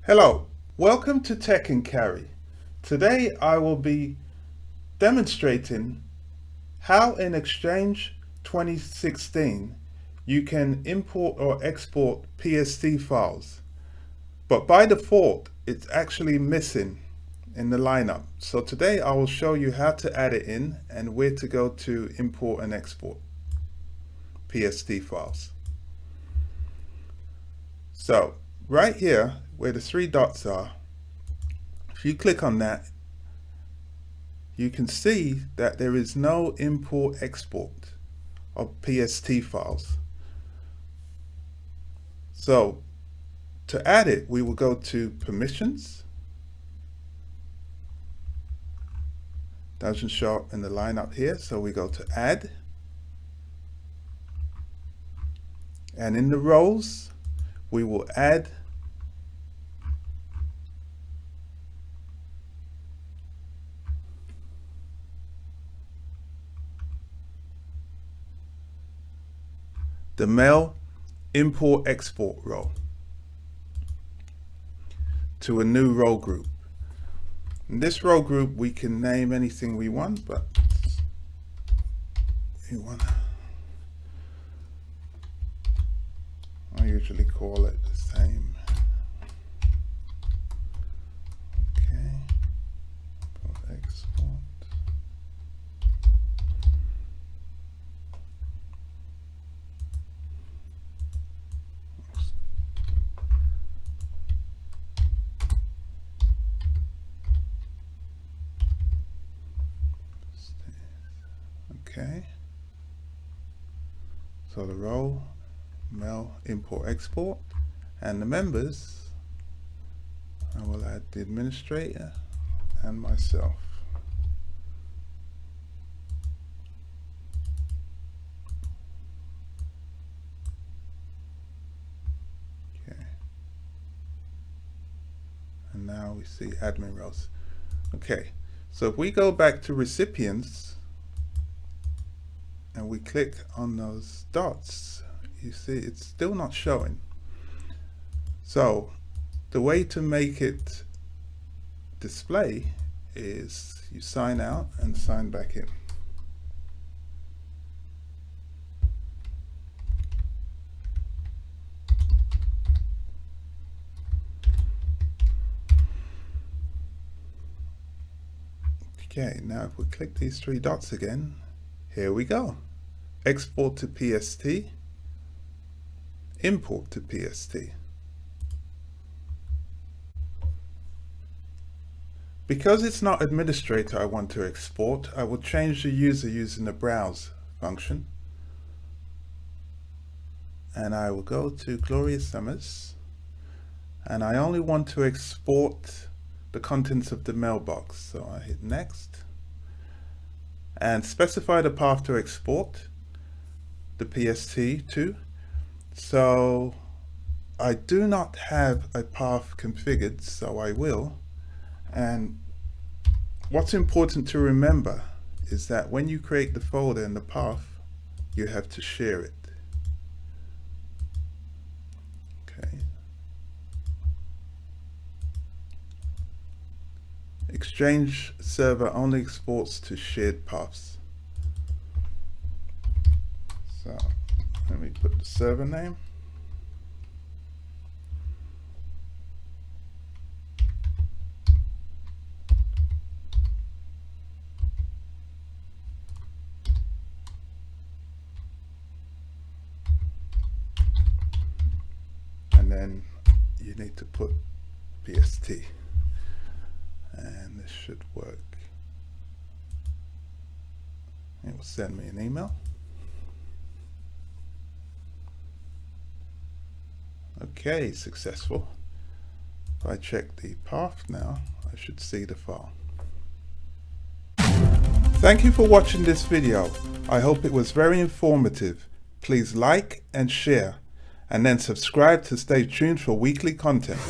Hello, welcome to Tech and Carry. Today I will be demonstrating how in Exchange 2016 you can import or export PST files, but by default it's actually missing in the lineup. So today I will show you how to add it in and where to go to import and export PST files. So right here where the three dots are, if you click on that, you can see that there is no import export of PST files. So to add it, we will go to permissions. Doesn't show up in the lineup here, so we go to add, and in the roles we will add the mail import export role to a new role group. In this role group we can name anything we want, but I usually call it the same. Okay, for export. Okay, so the role, mail, import, export, and the members, I will add the administrator and myself. Okay, and now we see admin roles. Okay, so if we go back to recipients and we click on those dots, you see it's still not showing. So the way to make it display is you sign out and sign back in. Okay, now if we click these three dots again, here we go. Export to PST, import to PST. Because it's not administrator I want to export, I will change the user using the browse function. And I will go to Gloria Summers, and I only want to export the contents of the mailbox. So I hit next and specify the path to export the PST to. So I do not have a path configured, so I will. And what's important to remember is that when you create the folder and the path, you have to share it. Okay. Exchange server only exports to shared paths. So let me put the server name. And then you need to put PST. And this should work. It will send me an email. Okay, successful. If I check the path now, I should see the file. Thank you for watching this video. I hope it was very informative. Please like and share, and then subscribe to stay tuned for weekly content.